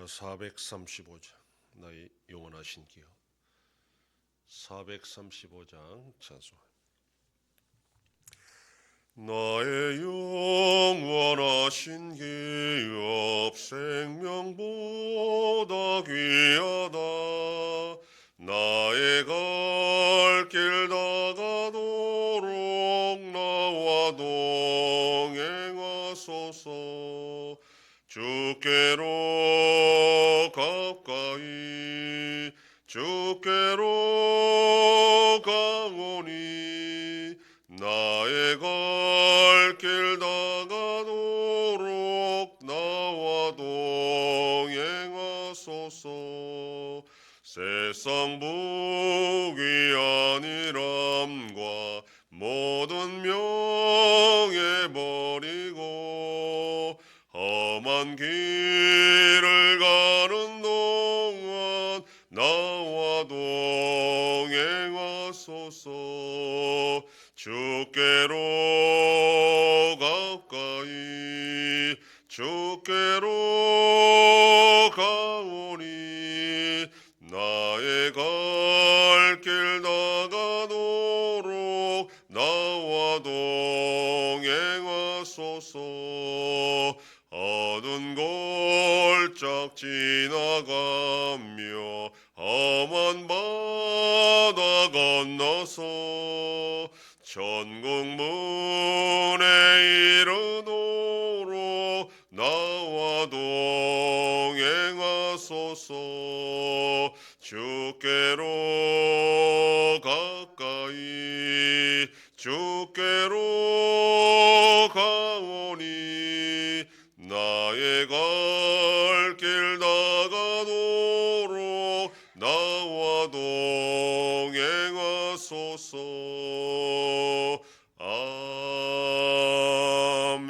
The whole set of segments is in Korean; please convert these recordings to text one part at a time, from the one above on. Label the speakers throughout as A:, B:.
A: 435장 나의 영원하신 기업 435장 찬송. 나의 영원하신 기업 생명보다 귀하다. 나의 갈 길 다가도록 나와 동행하소서. 주께로 가까이 주께로 가오니 나의 갈 길 다가도록 나와 동행하소서. 세상 복이 아니람과 모든 명예 버리고 험한 길을 가는 동안 나와 동행하소서. 주께로 가까이 주께로 가오니 나의 갈 길 다가도록 나와 동행하소서. 어두운 골짝 지나가며 험한 바다 건너서 천국 문에 이르도록 나와 동행하소서. 주께로 가까이 주께로 가오니 나의 갈 길 다가도록 나와 동행하소서. 아멘.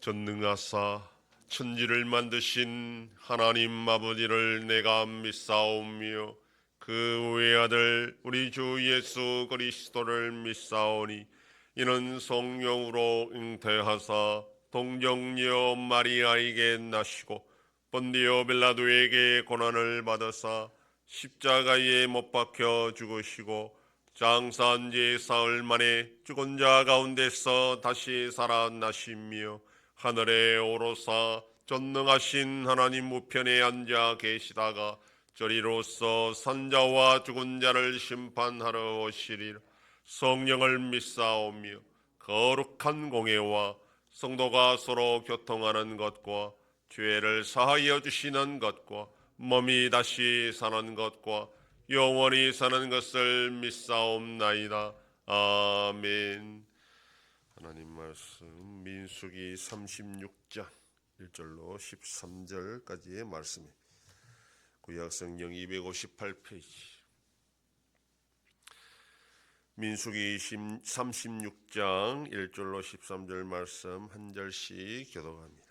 A: 전능하사 천지를 만드신 하나님 아버지를 내가 믿사오며 그 외아들 우리 주 예수 그리스도를 믿사오니 이는 성령으로 잉태하사 동정녀 마리아에게 나시고 본디오 빌라도에게 고난을 받으사 십자가에 못 박혀 죽으시고 장사한 지 사흘 만에 죽은 자 가운데서 다시 살아나시며 하늘에 오르사 전능하신 하나님 우편에 앉아 계시다가 저리로서 산자와 죽은 자를 심판하러 오시리라. 성령을 믿사오며 거룩한 공예와 성도가 서로 교통하는 것과 죄를 사하여 주시는 것과 몸이 다시 사는 것과 영원히 사는 것을 믿사옵나이다. 아멘. 하나님 말씀 민수기 36장 1절로 13절까지의 말씀입니다. 구약성경 258페이지. 민수기 36장 1절로 13절 말씀 한 절씩 교독합니다.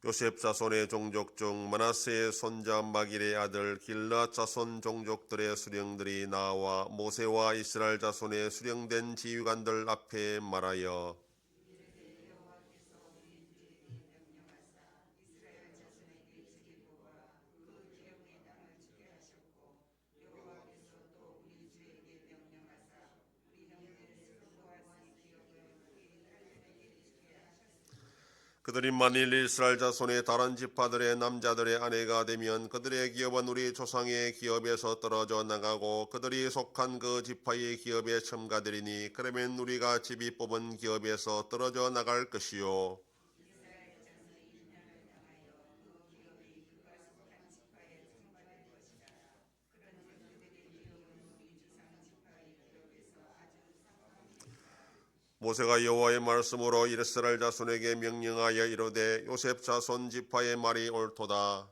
A: 요셉 자손의 종족 중 므낫세의 손자 마길의 아들 길앗 자손 종족들의 수령들이 나와 모세와 이스라엘 자손의 수령된 지휘관들 앞에 말하여 그들이 만일 이스라엘 자손의 다른 지파들의 남자들의 아내가 되면 그들의 기업은 우리 조상의 기업에서 떨어져 나가고 그들이 속한 그 지파의 기업에 첨가되리니 그러면 우리가 집이 뽑은 기업에서 떨어져 나갈 것이요. 모세가 여호와의 말씀으로 이스라엘 자손에게 명령하여 이르되 요셉 자손 지파의 말이 옳도다.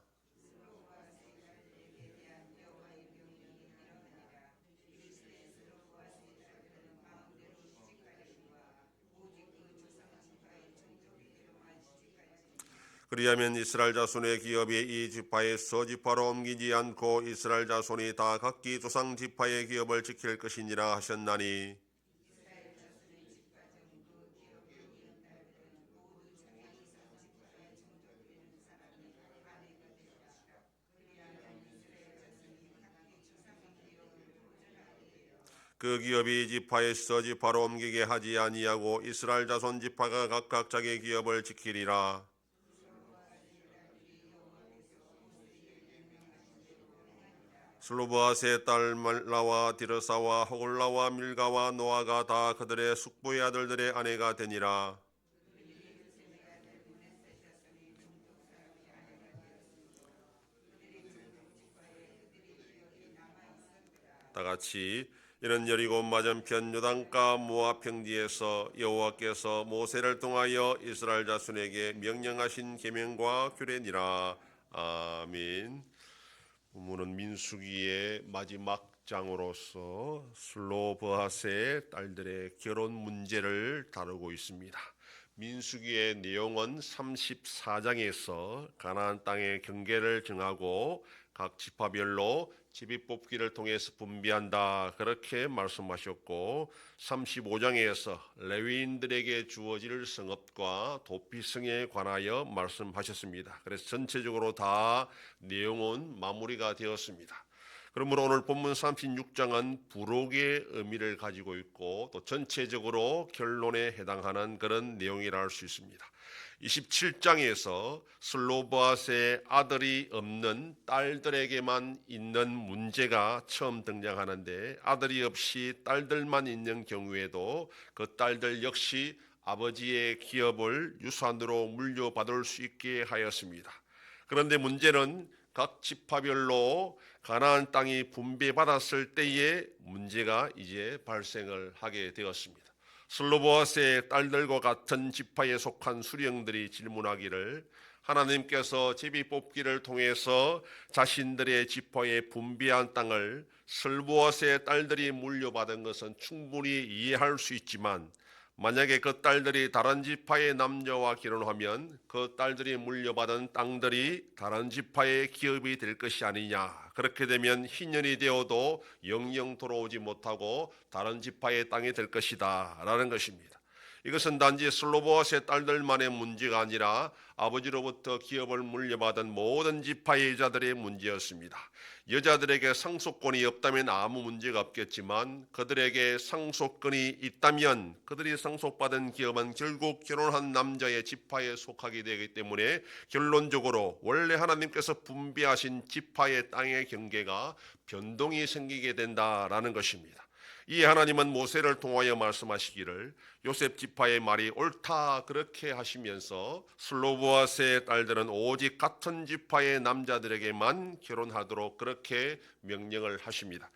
A: 그리하면 이스라엘 자손의 기업이 이 지파에서 지파로 옮기지 않고 이스라엘 자손이 다 각기 조상 지파의 기업을 지킬 것이니라 하셨나니 그 기업이 지파에서 지파로 옮기게 하지 아니하고 이스라엘 자손 지파가 각각 자기 기업을 지키리라. 슬로브앗의 딸 말라와 디르사와 호글라와 밀가와 노아가 다 그들의 숙부의 아들들의 아내가 되니라. 다 같이 이는 여리고 맞은편 요단가 모압 평지에서 여호와께서 모세를 통하여 이스라엘 자손에게 명령하신 계명과 규례니라. 아멘. 본문은 민수기의 마지막 장으로서 슬로브앗의 딸들의 결혼 문제를 다루고 있습니다. 민수기의 내용은 34장에서 가나안 땅의 경계를 정하고 각 지파별로 제비뽑기를 통해서 분배한다 그렇게 말씀하셨고, 35장에서 레위인들에게 주어질 성읍과 도피성에 관하여 말씀하셨습니다. 그래서 전체적으로 다 내용은 마무리가 되었습니다. 그러므로 오늘 본문 36장은 부록의 의미를 가지고 있고 또 전체적으로 결론에 해당하는 그런 내용이라 할 수 있습니다. 27장에서 슬로브앗의 아들이 없는 딸들에게만 있는 문제가 처음 등장하는데, 아들이 없이 딸들만 있는 경우에도 그 딸들 역시 아버지의 기업을 유산으로 물려받을 수 있게 하였습니다. 그런데 문제는 각 지파별로 가나안 땅이 분배받았을 때의 문제가 이제 발생을 하게 되었습니다. 슬로브앗의 딸들과 같은 지파에 속한 수령들이 질문하기를, 하나님께서 제비뽑기를 통해서 자신들의 지파에 분배한 땅을 슬로브앗의 딸들이 물려받은 것은 충분히 이해할 수 있지만, 만약에 그 딸들이 다른 지파의 남녀와 결혼하면 그 딸들이 물려받은 땅들이 다른 지파의 기업이 될 것이 아니냐, 그렇게 되면 희년이 되어도 영영 돌아오지 못하고 다른 지파의 땅이 될 것이다 라는 것입니다. 이것은 단지 슬로브앗의 딸들만의 문제가 아니라 아버지로부터 기업을 물려받은 모든 지파의 여자들의 문제였습니다. 여자들에게 상속권이 없다면 아무 문제가 없겠지만, 그들에게 상속권이 있다면 그들이 상속받은 기업은 결국 결혼한 남자의 지파에 속하게 되기 때문에 결론적으로 원래 하나님께서 분배하신 지파의 땅의 경계가 변동이 생기게 된다라는 것입니다. 이에 하나님은 모세를 통하여 말씀하시기를, 요셉 지파의 말이 옳다 그렇게 하시면서 슬로브앗의 딸들은 오직 같은 지파의 남자들에게만 결혼하도록 그렇게 명령을 하십니다.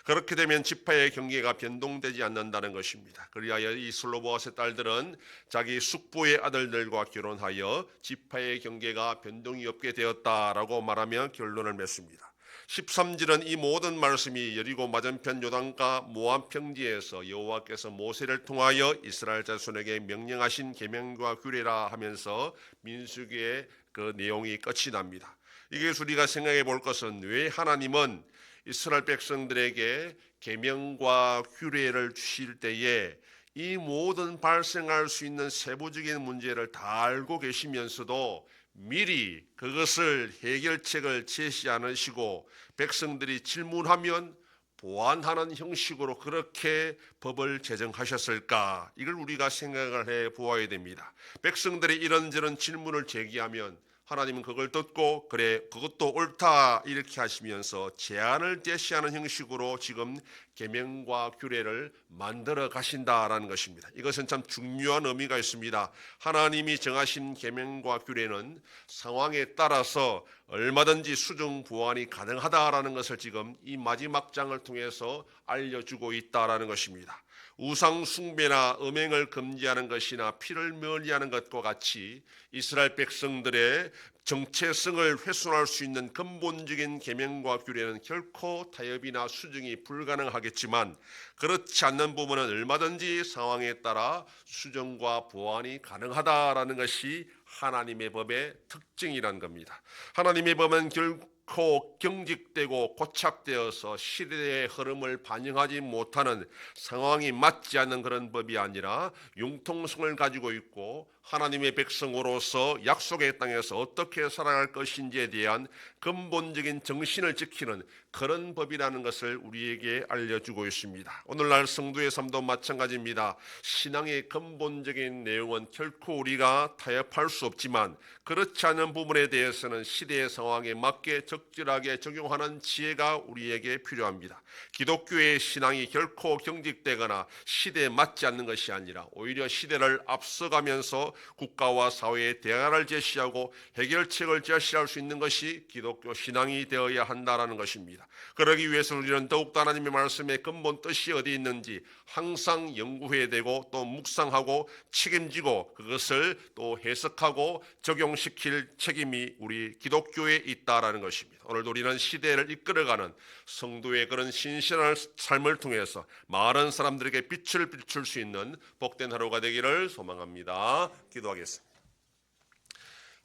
A: 그렇게 되면 지파의 경계가 변동되지 않는다는 것입니다. 그리하여 이 슬로브앗의 딸들은 자기 숙부의 아들들과 결혼하여 지파의 경계가 변동이 없게 되었다라고 말하며 결론을 맺습니다. 13절은 이 모든 말씀이 여리고 맞은편 요단가 모압 평지에서 여호와께서 모세를 통하여 이스라엘 자손에게 명령하신 계명과 규례라 하면서 민수기의 그 내용이 끝이 납니다. 이게 우리가 생각해 볼 것은, 왜 하나님은 이스라엘 백성들에게 계명과 규례를 주실 때에 이 모든 발생할 수 있는 세부적인 문제를 다 알고 계시면서도 미리 그것을 해결책을 제시 않으시고 백성들이 질문하면 보완하는 형식으로 그렇게 법을 제정하셨을까? 이걸 우리가 생각을 해 보아야 됩니다. 백성들이 이런저런 질문을 제기하면 하나님은 그걸 듣고 그래 그것도 옳다 이렇게 하시면서 제안을 제시하는 형식으로 지금 계명과 규례를 만들어 가신다라는 것입니다. 이것은 참 중요한 의미가 있습니다. 하나님이 정하신 계명과 규례는 상황에 따라서 얼마든지 수정 보완이 가능하다라는 것을 지금 이 마지막 장을 통해서 알려주고 있다라는 것입니다. 우상 숭배나 음행을 금지하는 것이나 피를 멀리하는 것과 같이 이스라엘 백성들의 정체성을 훼손할 수 있는 근본적인 계명과 규례는 결코 타협이나 수정이 불가능하겠지만, 그렇지 않는 부분은 얼마든지 상황에 따라 수정과 보완이 가능하다라는 것이 하나님의 법의 특징이란 겁니다. 하나님의 법은 결코 경직되고 고착되어서 시대의 흐름을 반영하지 못하는, 상황이 맞지 않는 그런 법이 아니라 융통성을 가지고 있고 하나님의 백성으로서 약속의 땅에서 어떻게 살아갈 것인지에 대한 근본적인 정신을 지키는 그런 법이라는 것을 우리에게 알려주고 있습니다. 오늘날 성도의 삶도 마찬가지입니다. 신앙의 근본적인 내용은 결코 우리가 타협할 수 없지만 그렇지 않은 부분에 대해서는 시대의 상황에 맞게 적절하게 적용하는 지혜가 우리에게 필요합니다. 기독교의 신앙이 결코 경직되거나 시대에 맞지 않는 것이 아니라 오히려 시대를 앞서가면서 국가와 사회의 대안을 제시하고 해결책을 제시할 수 있는 것이 기독교 신앙이 되어야 한다는 것입니다. 그러기 위해서 우리는 더욱더 하나님의 말씀의 근본 뜻이 어디 있는지 항상 연구해야 되고 또 묵상하고 책임지고 그것을 또 해석하고 적용시킬 책임이 우리 기독교에 있다라는 것입니다. 오늘도 우리는 시대를 이끌어가는 성도의 그런 신실한 삶을 통해서 많은 사람들에게 빛을 비출 수 있는 복된 하루가 되기를 소망합니다. 기도하겠습니다.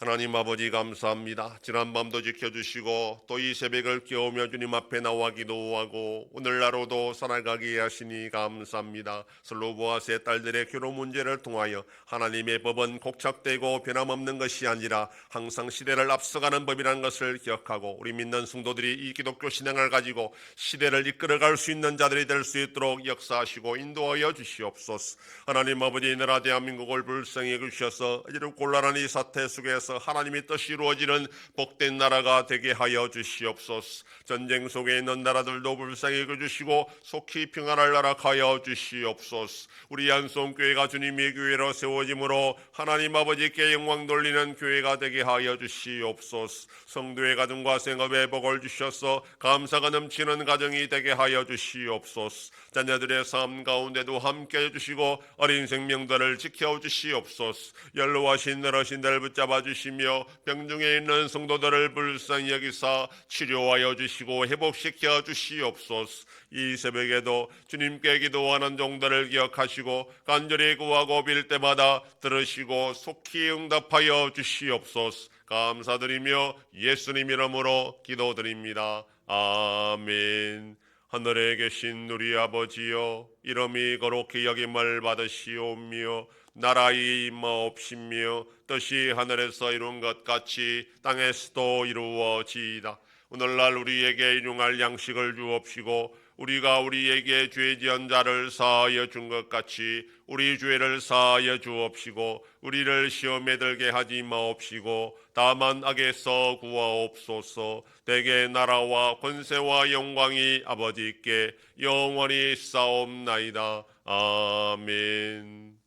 A: 하나님 아버지 감사합니다. 지난밤도 지켜주시고 또 이 새벽을 깨우며 주님 앞에 나와 기도하고 오늘 하루도 살아가게 하시니 감사합니다. 슬로보아스의 딸들의 결혼 문제를 통하여 하나님의 법은 곡착되고 변함없는 것이 아니라 항상 시대를 앞서가는 법이라는 것을 기억하고 우리 믿는 성도들이 이 기독교 신앙을 가지고 시대를 이끌어갈 수 있는 자들이 될 수 있도록 역사하시고 인도하여 주시옵소서. 하나님 아버지 나라 대한민국을 불쌍히 주셔서 이런 곤란한 이 사태 속에서 하나님의 뜻이 이루어지는 복된 나라가 되게 하여 주시옵소서. 전쟁 속에 있는 나라들도 불쌍히 여겨주시고 속히 평안할 나라 하여 주시옵소서. 우리 안송교회가 주님의 교회로 세워짐으로 하나님 아버지께 영광 돌리는 교회가 되게 하여 주시옵소서. 성도의 가정과 생업에 복을 주셔서 감사가 넘치는 가정이 되게 하여 주시옵소서. 자녀들의 삶 가운데도 함께 해주시고 어린 생명들을 지켜주시옵소서. 연로하신 어르신들 붙잡아 주시며 병중에 있는 성도들을 불쌍히 여기사 치료하여 주시고 회복시켜 주시옵소서. 이 새벽에도 주님께 기도하는 종들을 기억하시고 간절히 구하고 빌 때마다 들으시고 속히 응답하여 주시옵소서. 감사드리며 예수님 이름으로 기도드립니다. 아멘. 하늘에 계신 우리 아버지여, 이름이 거룩히 여김을 받으시오며 나라의 임하옵시며 뜻이 하늘에서 이룬 것 같이 땅에서도 이루어지이다. 오늘날 우리에게 일용할 양식을 주옵시고 우리가 우리에게 죄 지은 자를 사하여 준 것 같이 우리 죄를 사하여 주옵시고 우리를 시험에 들게 하지 마옵시고 다만 악에서 구하옵소서. 대개 나라와 권세와 영광이 아버지께 영원히 싸움나이다. 아멘.